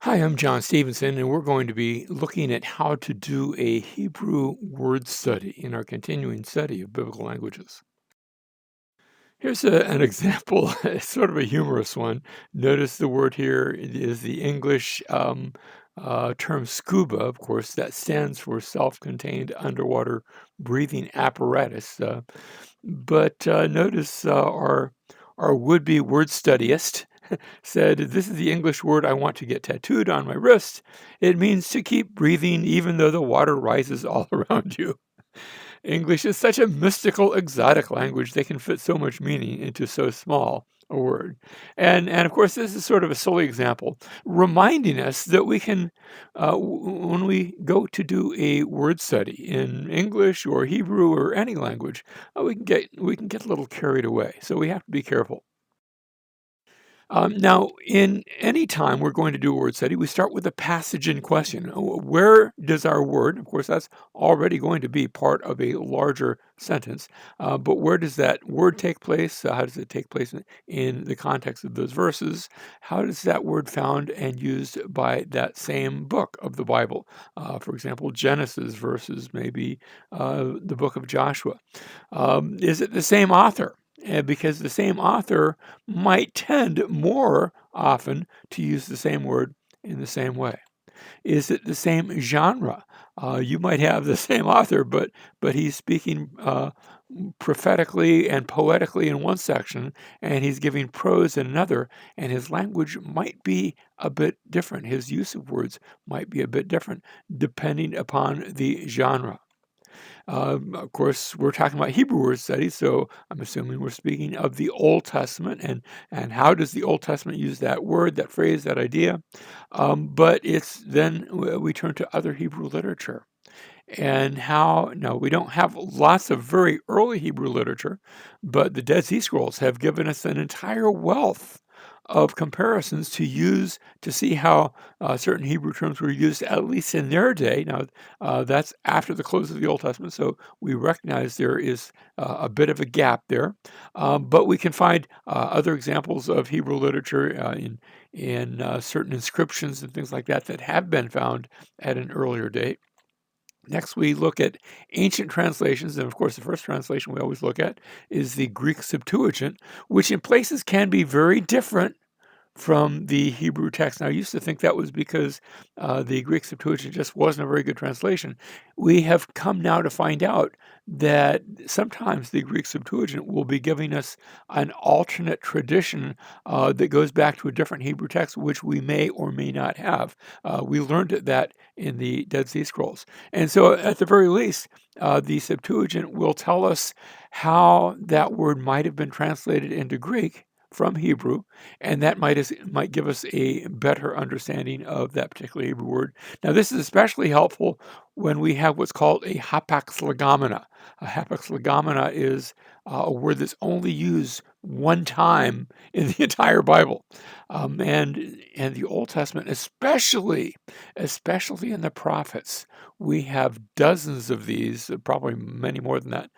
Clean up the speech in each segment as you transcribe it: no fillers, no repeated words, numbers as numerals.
Hi, I'm John Stevenson, and we're going to be looking at how to do a Hebrew word study in our continuing study of biblical languages. Here's an example, it's sort of a humorous one. Notice the word here is the English term scuba, of course, that stands for self-contained underwater breathing apparatus. But notice our would-be word studyist said, "This is the English word I want to get tattooed on my wrist. It means to keep breathing even though the water rises all around you." English is such a mystical, exotic language. They can fit so much meaning into so small a word. And of course, this is sort of a silly example, reminding us that we can, when we go to do a word study in English or Hebrew or any language, we can get a little carried away. So we have to be careful. Now, in any time we're going to do a word study, we start with the passage in question. Where does our word, of course, that's already going to be part of a larger sentence, but where does that word take place? How does it take place in the context of those verses? How does that word found and used by that same book of the Bible? For example, Genesis versus maybe the book of Joshua. Is it the same author? Because the same author might tend more often to use the same word in the same way. Is it the same genre? You might have the same author, but he's speaking prophetically and poetically in one section, and he's giving prose in another, and his language might be a bit different. His use of words might be a bit different depending upon the genre. Of course, we're talking about Hebrew word study, so I'm assuming we're speaking of the Old Testament and how does the Old Testament use that word, that phrase, that idea. But it's then we turn to other Hebrew literature and how, no, we don't have lots of very early Hebrew literature, but the Dead Sea Scrolls have given us an entire wealth of comparisons to use to see how certain Hebrew terms were used, at least in their day. Now, that's after the close of the Old Testament, so we recognize there is a bit of a gap there. But we can find other examples of Hebrew literature in certain inscriptions and things like that that have been found at an earlier date. Next, we look at ancient translations, and of course, the first translation we always look at is the Greek Septuagint, which in places can be very different from the Hebrew text. Now, I used to think that was because the Greek Septuagint just wasn't a very good translation. We have come now to find out that sometimes the Greek Septuagint will be giving us an alternate tradition that goes back to a different Hebrew text, which we may or may not have. We learned that in the Dead Sea Scrolls. And so, at the very least, the Septuagint will tell us how that word might have been translated into Greek from Hebrew, and that might give us a better understanding of that particular Hebrew word. Now, this is especially helpful when we have what's called a hapax legomena. A hapax legomena is a word that's only used one time in the entire Bible, and the Old Testament, especially in the prophets, we have dozens of these, probably many more than that,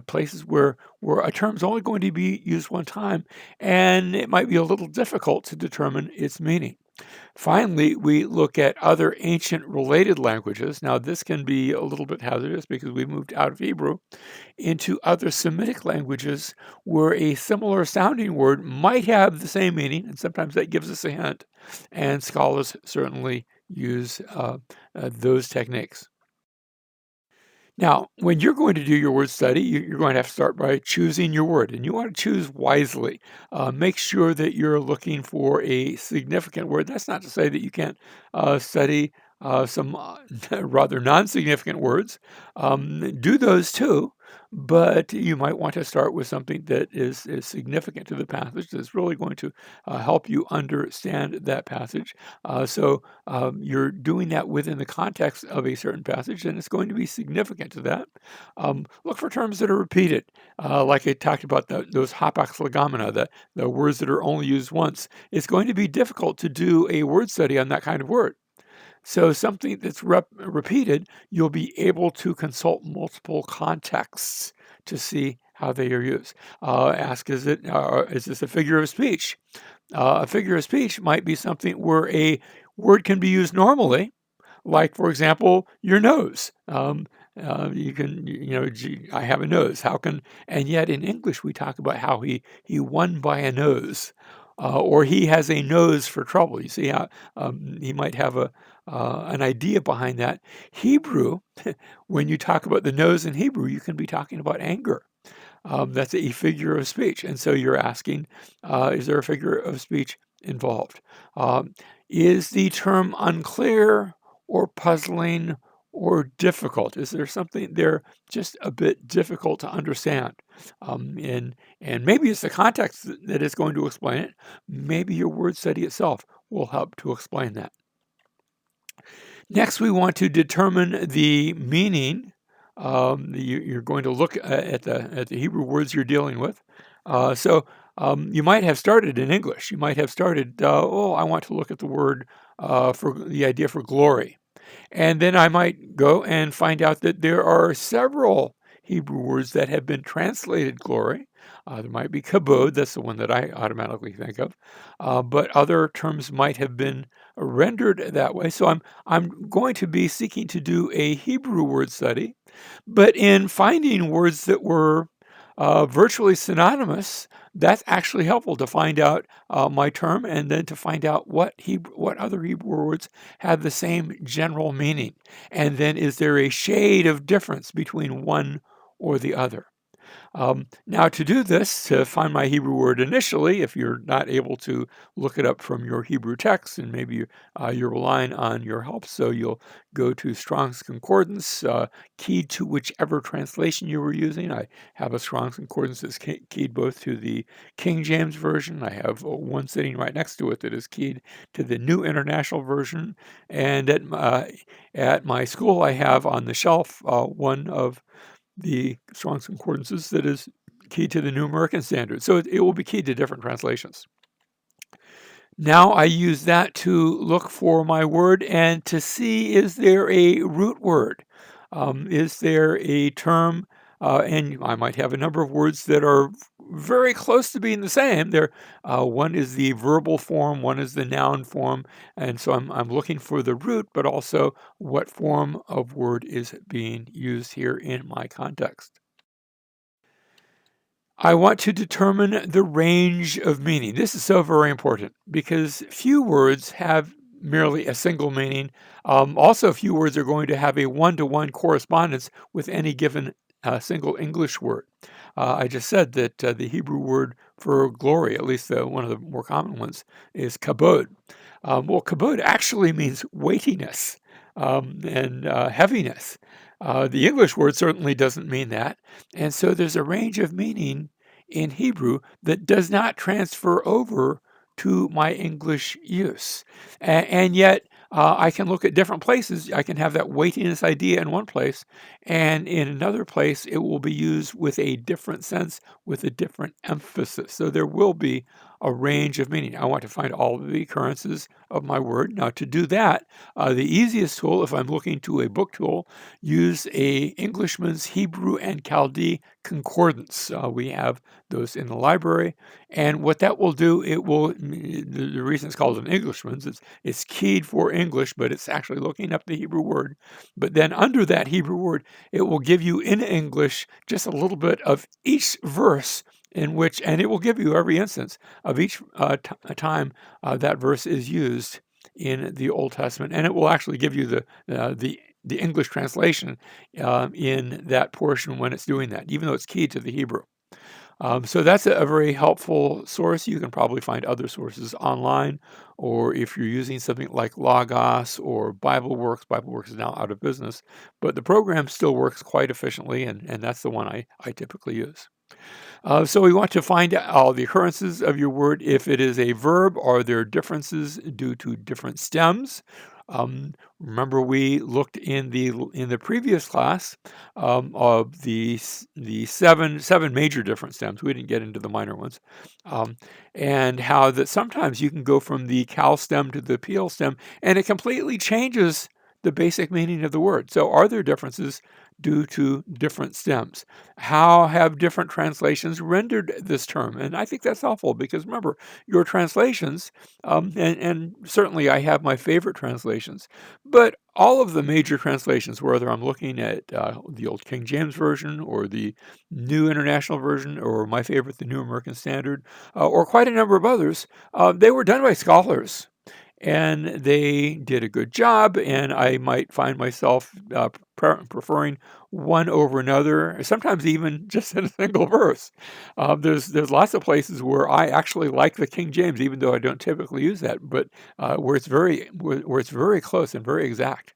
places where a term is only going to be used one time, and it might be a little difficult to determine its meaning. Finally, we look at other ancient related languages. Now, this can be a little bit hazardous because we moved out of Hebrew into other Semitic languages where a similar sounding word might have the same meaning, and sometimes that gives us a hint. And scholars certainly use those techniques. Now, when you're going to do your word study, you're going to have to start by choosing your word, and you want to choose wisely. Make sure that you're looking for a significant word. That's not to say that you can't study some rather non-significant words. Do those too, but you might want to start with something that is significant to the passage that's really going to help you understand that passage. So you're doing that within the context of a certain passage, and it's going to be significant to that. Look for terms that are repeated, like I talked about those hapax legomena, the words that are only used once. It's going to be difficult to do a word study on that kind of word. So something that's repeated, you'll be able to consult multiple contexts to see how they are used. Ask, is this a figure of speech? A figure of speech might be something where a word can be used normally, like, for example, your nose. You can, gee, I have a nose. How can, and yet in English we talk about how he won by a nose, or he has a nose for trouble. You see how he might have an idea behind that. Hebrew, when you talk about the nose in Hebrew, you can be talking about anger. That's a figure of speech. And so you're asking, is there a figure of speech involved? Um, is the term unclear or puzzling or difficult? Is there something there just a bit difficult to understand? And maybe it's the context that is going to explain it. Maybe your word study itself will help to explain that. Next, we want to determine the meaning. You're going to look at the Hebrew words you're dealing with. So you might have started in English. You might have started, I want to look at the word for the idea for glory. And then I might go and find out that there are several Hebrew words that have been translated glory. There might be kabod, that's the one that I automatically think of, but other terms might have been rendered that way. So I'm going to be seeking to do a Hebrew word study, but in finding words that were virtually synonymous, that's actually helpful to find out my term and then to find out what other Hebrew words have the same general meaning. And then is there a shade of difference between one or the other? Now, to do this, to find my Hebrew word initially, if you're not able to look it up from your Hebrew text, and maybe you're relying on your help, so you'll go to Strong's Concordance, keyed to whichever translation you were using. I have a Strong's Concordance that's keyed both to the King James Version. I have one sitting right next to it that is keyed to the New International Version. And at my school, I have on the shelf one of the Strong's Concordances that is keyed to the New American Standard. So it will be keyed to different translations. Now I use that to look for my word and to see, is there a root word? Is there a term? And I might have a number of words that are very close to being the same. One is the verbal form, one is the noun form, and so I'm looking for the root, but also what form of word is being used here in my context. I want to determine the range of meaning. This is so very important because few words have merely a single meaning. Also, few words are going to have a one-to-one correspondence with any given single English word. I just said that the Hebrew word for glory, at least one of the more common ones, is kabod. Well, kabod actually means weightiness and heaviness. The English word certainly doesn't mean that. And so there's a range of meaning in Hebrew that does not transfer over to my English use. And yet, I can look at different places. I can have that weightiness idea in one place, and in another place, it will be used with a different sense, with a different emphasis. So there will be a range of meaning. I want to find all of the occurrences of my word. Now, to do that, the easiest tool, if I'm looking to a book tool, use a Englishman's Hebrew and Chaldee concordance. We have those in the library, and what that will do, it will. The reason it's called an Englishman's, it's keyed for English, but it's actually looking up the Hebrew word. But then under that Hebrew word, it will give you in English just a little bit of each verse in which, and it will give you every instance of each time that verse is used in the Old Testament, and it will actually give you the English translation in that portion when it's doing that, even though it's keyed to the Hebrew. So that's a very helpful source. You can probably find other sources online, or if you're using something like Logos or BibleWorks is now out of business, but the program still works quite efficiently, and that's the one I typically use. So we want to find out all the occurrences of your word. If it is a verb, are there differences due to different stems? Remember, we looked in the previous class of the seven major different stems. We didn't get into the minor ones, and how that sometimes you can go from the cal stem to the pl stem, and it completely changes the basic meaning of the word. So, are there differences due to different stems? How have different translations rendered this term? And I think that's helpful because remember, your translations, and certainly I have my favorite translations, but all of the major translations, whether I'm looking at the old King James Version or the New International Version or my favorite, the New American Standard, or quite a number of others, they were done by scholars and they did a good job, and I might find myself preferring one over another, sometimes even just in a single verse. There's lots of places where I actually like the King James, even though I don't typically use that, but where it's very close and very exact.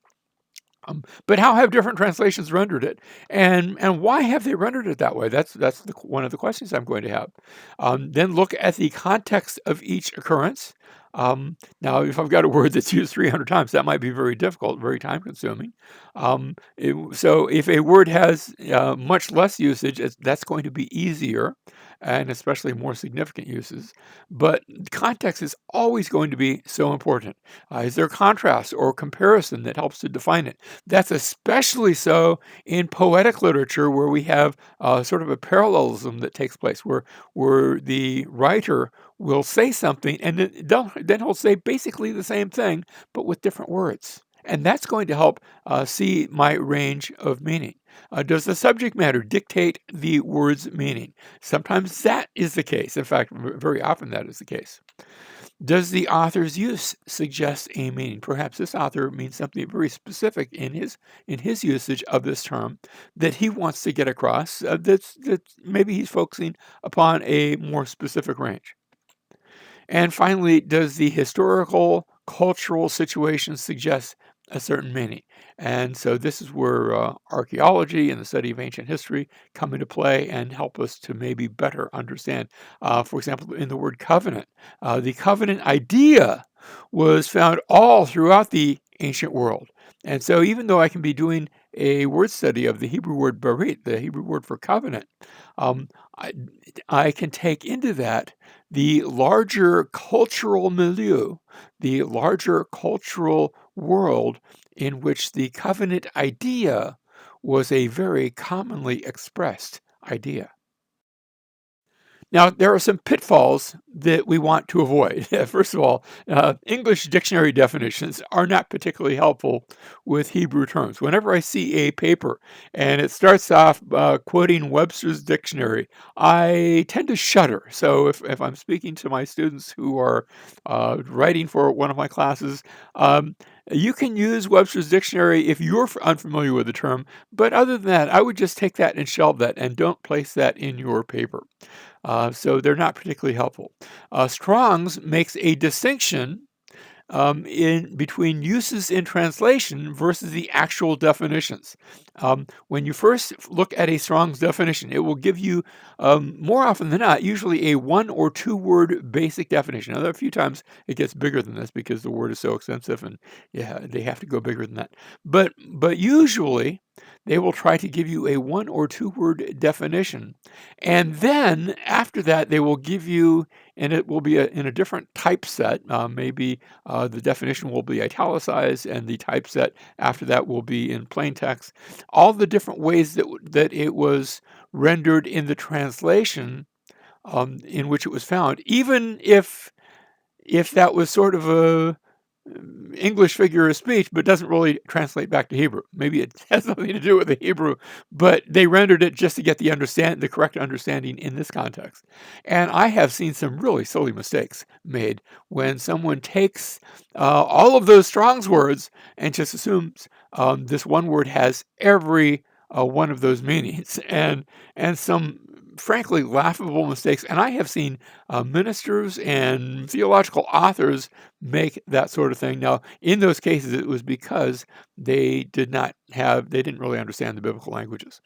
But how have different translations rendered it, and why have they rendered it that way? That's one of the questions I'm going to have. Then look at the context of each occurrence. Now, if I've got a word that's used 300 times, that might be very difficult, very time consuming. So if a word has much less usage, that's going to be easier, and especially more significant uses. But context is always going to be so important. Is there contrast or comparison that helps to define it? That's especially so in poetic literature, where we have sort of a parallelism that takes place, where the writer will say something and then he'll say basically the same thing, but with different words. And that's going to help see my range of meaning. Does the subject matter dictate the word's meaning? Sometimes that is the case. In fact, very often that is the case. Does the author's use suggest a meaning? Perhaps this author means something very specific in his usage of this term that he wants to get across. That maybe he's focusing upon a more specific range. And finally, does the historical, cultural situation suggest a certain meaning? And so this is where archaeology and the study of ancient history come into play and help us to maybe better understand. For example, in the word covenant, the covenant idea was found all throughout the ancient world. And so even though I can be doing a word study of the Hebrew word berit, the Hebrew word for covenant, um, I, I can take into that the larger cultural milieu, the larger cultural world in which the covenant idea was a very commonly expressed idea. Now, there are some pitfalls that we want to avoid. First of all, English dictionary definitions are not particularly helpful with Hebrew terms. Whenever I see a paper and it starts off quoting Webster's dictionary, I tend to shudder. So if I'm speaking to my students who are writing for one of my classes, you can use Webster's dictionary if you're unfamiliar with the term, but other than that, I would just take that and shelve that and don't place that in your paper. So they're not particularly helpful. Strong's makes a distinction in between uses in translation versus the actual definitions. When you first look at a Strong's definition, it will give you, more often than not, usually a one or two word basic definition. Now, there are a few times it gets bigger than this because the word is so extensive, and yeah, they have to go bigger than that. But usually they will try to give you a one or two word definition, and then after that they will give you, and it will be in a different typeset. Maybe the definition will be italicized, and the typeset after that will be in plain text. All the different ways that it was rendered in the translation in which it was found, even if that was sort of a English figure of speech, but doesn't really translate back to Hebrew. Maybe it has nothing to do with the Hebrew, but they rendered it just to get the correct understanding in this context. And I have seen some really silly mistakes made when someone takes all of those Strong's words and just assumes this one word has every one of those meanings, and some frankly laughable mistakes. And I have seen ministers and theological authors make that sort of thing. Now, in those cases, it was because they didn't really understand the biblical languages.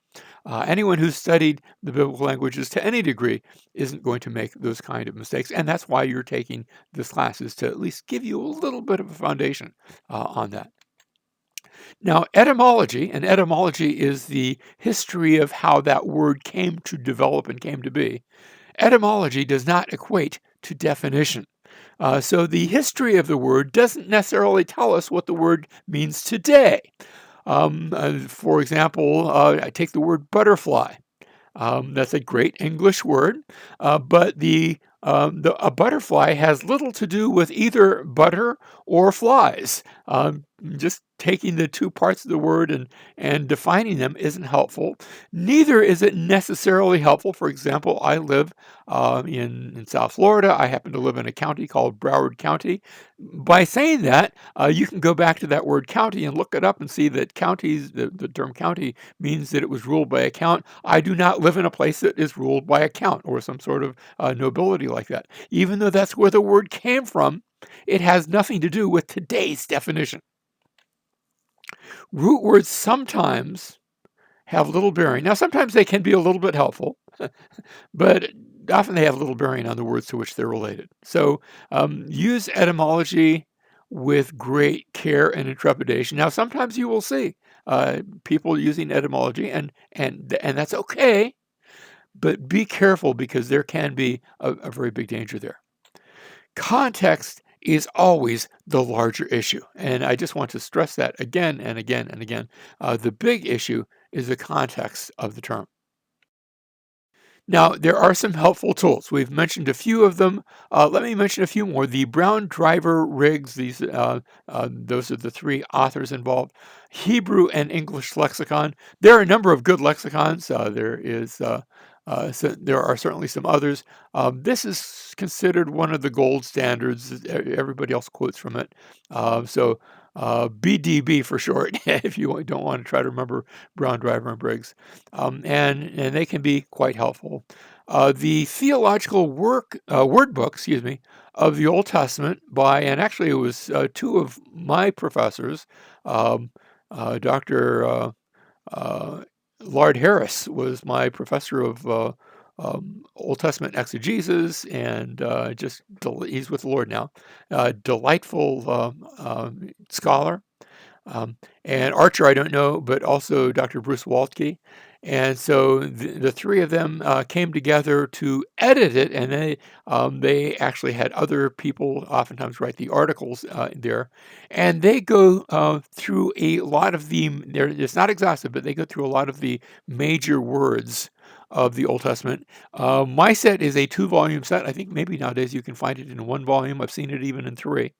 Anyone who's studied the biblical languages to any degree isn't going to make those kind of mistakes. And that's why you're taking this class, is to at least give you a little bit of a foundation on that. Now, etymology is the history of how that word came to develop and came to be. Etymology does not equate to definition. So the history of the word doesn't necessarily tell us what the word means today. For example, I take the word butterfly. That's a great English word, but a butterfly has little to do with either butter or flies. Just taking the two parts of the word and defining them isn't helpful. Neither is it necessarily helpful. For example, I live in South Florida. I happen to live in a county called Broward County. By saying that, you can go back to that word county and look it up and see that counties, the term county means that it was ruled by a count. I do not live in a place that is ruled by a count or some sort of nobility like that. Even though that's where the word came from, it has nothing to do with today's definition. Root words sometimes have little bearing. Now, sometimes they can be a little bit helpful, but often they have little bearing on the words to which they're related. So use etymology with great care and intrepidation. Now, sometimes you will see people using etymology, and that's okay, but be careful because there can be a very big danger there. Context is always the larger issue, and I just want to stress that again and again and again. The big issue is the context of the term. Now, there are some helpful tools. We've mentioned a few of them. Let me mention a few more. The Brown Driver Riggs, those are the three authors involved. Hebrew and English lexicon. There are a number of good lexicons. There are certainly some others. This is considered one of the gold standards. Everybody else quotes from it. BDB for short, if you don't want to try to remember Brown, Driver, and Briggs. And they can be quite helpful. The theological word book, of the Old Testament and actually it was two of my professors, Dr. Lard Harris was my professor of Old Testament exegesis, and he's with the Lord now. Delightful scholar. And Archer, I don't know, but also Dr. Bruce Waltke. And so the three of them came together to edit it, and they actually had other people oftentimes write the articles there, and they go through a lot of it's not exhaustive, but they go through a lot of the major words of the Old Testament. My set is a 2-volume set. I think maybe nowadays you can find it in 1 volume. I've seen it even in 3.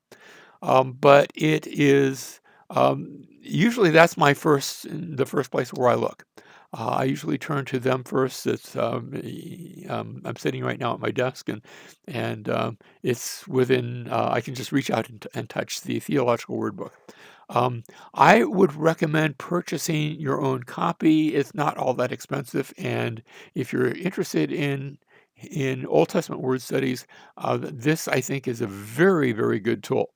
But it is usually that's the first place where I look. I usually turn to them first. I'm sitting right now at my desk, and it's within. I can just reach out and touch the theological word book. I would recommend purchasing your own copy. It's not all that expensive, and if you're interested in Old Testament word studies, this I think is a very, very good tool.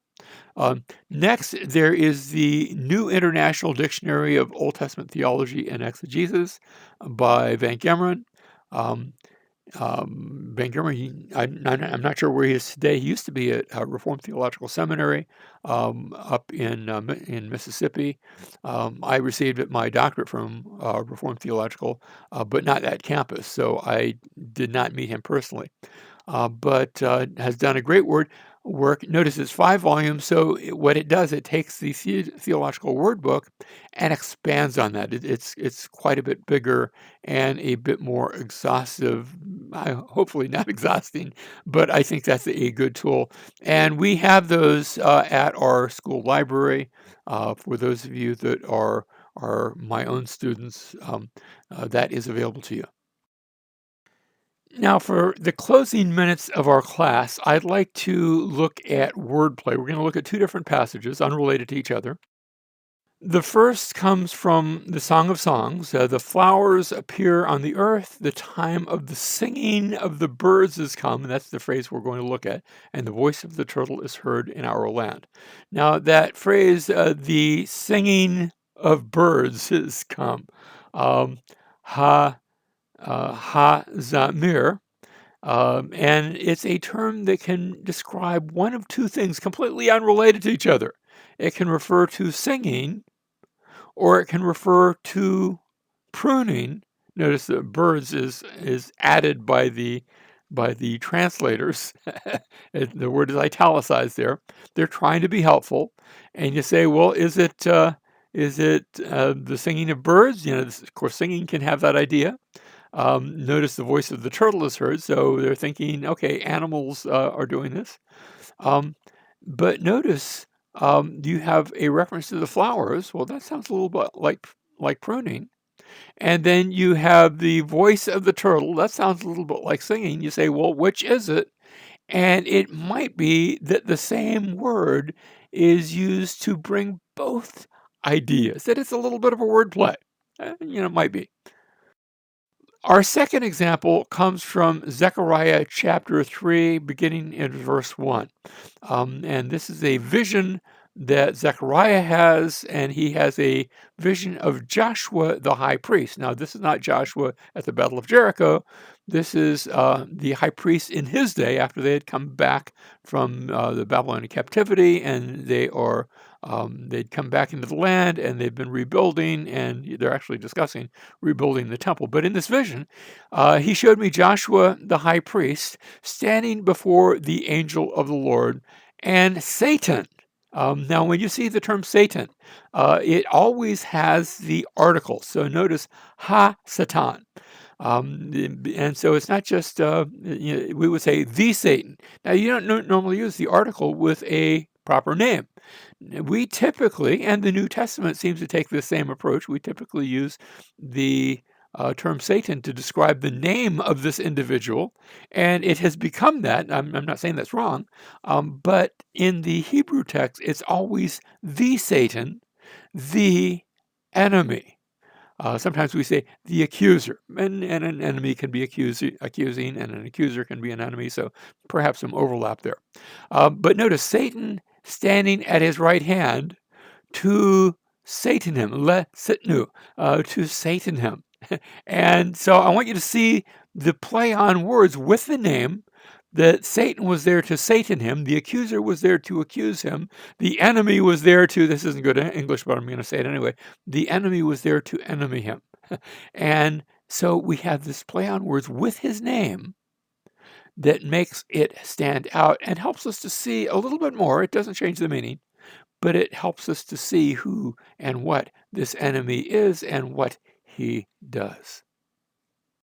Next, there is the New International Dictionary of Old Testament Theology and Exegesis by Van Gemeren. Van Gemeren, I'm not sure where he is today. He used to be at Reformed Theological Seminary up in Mississippi. I received my doctorate from Reformed Theological, but not at campus, so I did not meet him personally. But has done a great work. Notice it's 5 volumes, so what it does, it takes the theological word book and expands on that. It's quite a bit bigger and a bit more exhaustive. Hopefully not exhausting, but I think that's a good tool. And we have those at our school library. For those of you that are my own students, that is available to you. Now, for the closing minutes of our class, I'd like to look at wordplay. We're going to look at 2 different passages unrelated to each other. The first comes from the Song of Songs. The flowers appear on the earth, the time of the singing of the birds is come. And that's the phrase we're going to look at. And the voice of the turtle is heard in our land. Now, that phrase, the singing of birds is come. Ha-zamir. And it's a term that can describe one of 2 things completely unrelated to each other. It can refer to singing, or it can refer to pruning. Notice that birds is added by the translators. The word is italicized there. They're trying to be helpful, and you say, well, is it Is it the singing of birds? Of course, singing can have that idea. Notice the voice of the turtle is heard, so they're thinking, okay, animals are doing this. Um, but notice you have a reference to the flowers. Well, that sounds a little bit like pruning. And then you have the voice of the turtle. That sounds a little bit like singing. You say, well, which is it? And it might be that the same word is used to bring both ideas, that it's a little bit of a wordplay. It might be. Our second example comes from Zechariah chapter 3, beginning in verse 1. And this is a vision that Zechariah has, and he has a vision of Joshua the high priest. Now, this is not Joshua at the Battle of Jericho. This is the high priest in his day after they had come back from the Babylonian captivity, and they'd come back into the land, and they've been rebuilding, and they're actually discussing rebuilding the temple. But in this vision, he showed me Joshua the high priest standing before the angel of the Lord and Satan. Now, when you see the term Satan, it always has the article. So notice ha Satan. And so it's not just, we would say the Satan. Now, you don't normally use the article with a proper name. We typically, and the New Testament seems to take the same approach, we typically use the term Satan to describe the name of this individual, and it has become that. I'm not saying that's wrong, but in the Hebrew text, it's always the Satan, the enemy. Sometimes we say the accuser, and an enemy can be accusing, and an accuser can be an enemy, so perhaps some overlap there. But notice Satan standing at his right hand to Satan him, le sitnu, to Satan him. And so I want you to see the play on words with the name, that Satan was there to Satan him, the accuser was there to accuse him, the enemy was there to, this isn't good English, but I'm going to say it anyway, the enemy was there to enemy him. And so we have this play on words with his name that makes it stand out and helps us to see a little bit more. It doesn't change the meaning, but it helps us to see who and what this enemy is and what he does.